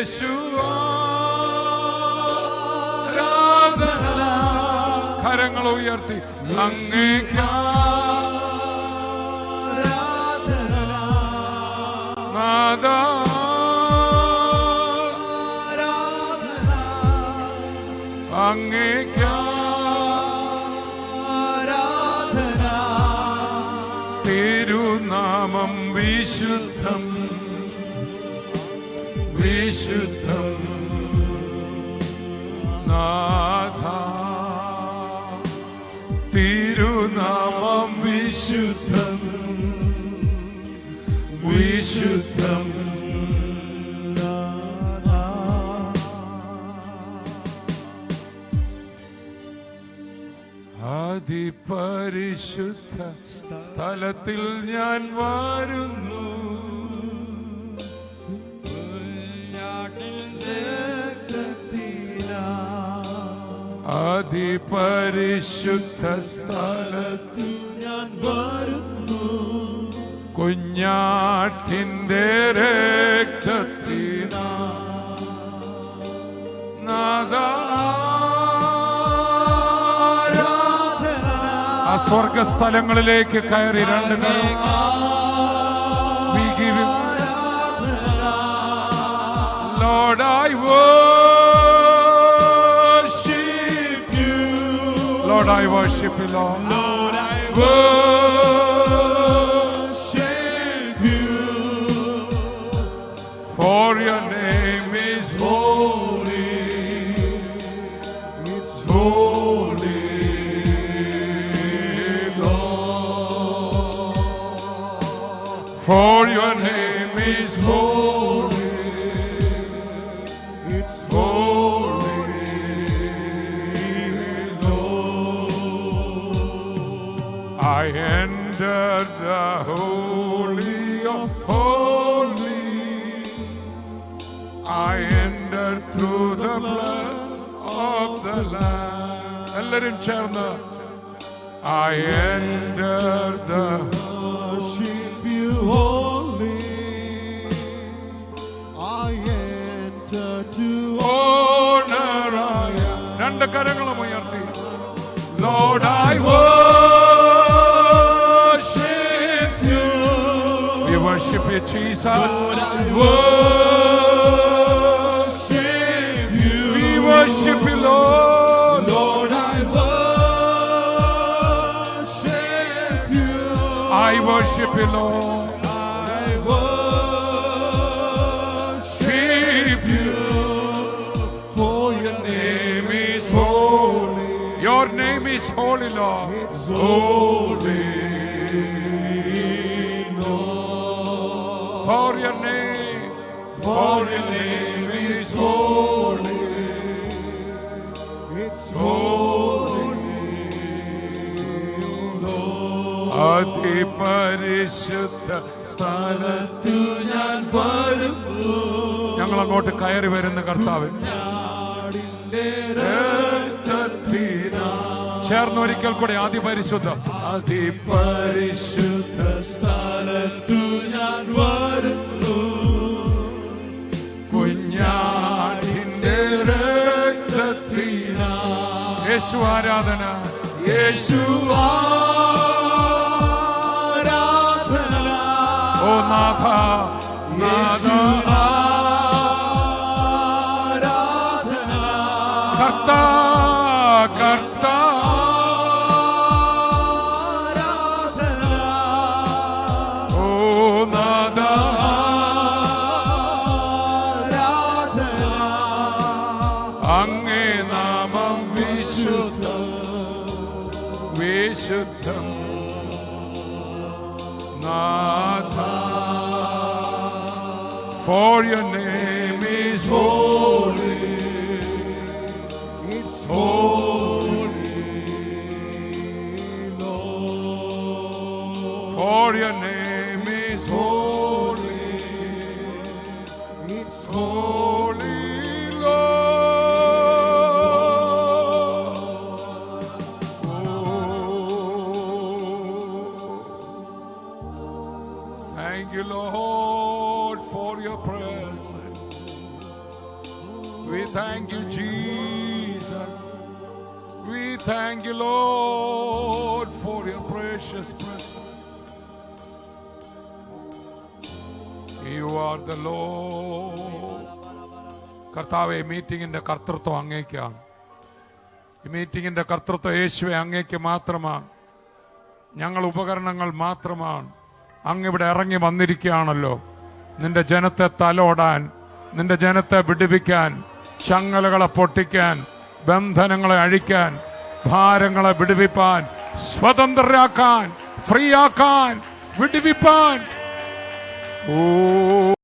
യേശു ആരാധന. കരങ്ങൾ ഉയർത്തി അങ്ങേക്ക് നാദ അങ്ങേക്ക് തിരുനാമം വിശുദ്ധം വിശുദ്ധം നാഥ. തിരുനാമം വിശുദ്ധം വിശുദ്ധം. അതിപരിശുദ്ധ സ്ഥലത്തിൽ ഞാൻ വരുന്നു. അതിപരിശുദ്ധ സ്ഥലത്തിൽ ഞാൻ വരുന്നു. കുഞ്ഞാട്ടിന്റെ രക്തത്തിനാ നാദാ. ആ സ്വർഗസ്ഥലങ്ങളിലേക്ക് കയറി രണ്ട് Lord, I worship you. Lord, I worship you, Lord. Lord, I worship you. For your name is holy. It's holy. For your name is holy, it's holy, Lord. I enter the holy of holies. I enter through the blood of the Lamb. And let him chant. I enter the holy, I enter to honor. രണ്ട് കരങ്ങളും ഉയർത്തി Lord, I worship you. We worship you, Jesus. Lord, I worship you. We worship you, Lord. Lord, I worship you. I worship you, Lord. Your name is holy, Lord. It's holy, Lord. For your name is holy. It's holy, Lord. അതിപരിശുദ്ധ സ്ഥലത്തു ഞാൻ വരുന്നു. ഞങ്ങൾ അങ്ങോട്ട് കയറി വരുന്ന കർത്താവ് ചേർന്ന് ഒരിക്കൽ കൂടെ അതിപരിശുദ്ധ അതിപരിശുദ്ധ സ്ഥലത്തു ഞാൻ വരുന്നു. കുഞ്ഞാടിന്റെ രക്തത്തിനാ യേശു ആരാധന. യേശു ആരാധന. ഓ നാഥ നാഥ ആരാധന. കർത്താ കർത്താ വിശുദ്ധം നാഥ. For your name is holy. It's holy, Lord. For your name is holy. It's holy, Thank you, Lord, for your presence. We thank you, Jesus. We thank you, Lord, for your precious presence. You are the Lord. കർത്താവേ, മീറ്റിംഗിന്റെ കർത്തൃത്വം അങ്ങേക്കാണ്. ഈ മീറ്റിംഗിന്റെ കർത്തൃത്വം യേശുവേ അങ്ങേക്ക് മാത്രമാണ്. ഞങ്ങൾ ഉപകരണങ്ങൾ മാത്രമാണ്. അങ്ങിവിടെ ഇറങ്ങി വന്നിരിക്കുകയാണല്ലോ നിന്റെ ജനത്തെ തലോടാൻ, നിന്റെ ജനത്തെ വിടുവിക്കാൻ, ചങ്ങലകളെ പൊട്ടിക്കാൻ, ബന്ധനങ്ങളെ അഴിക്കാൻ, ഭാരങ്ങളെ വിടുവിപ്പാൻ, സ്വതന്ത്രരാക്കാൻ, ഫ്രീ ആക്കാൻ, വിടുവിപ്പാൻ. ഓ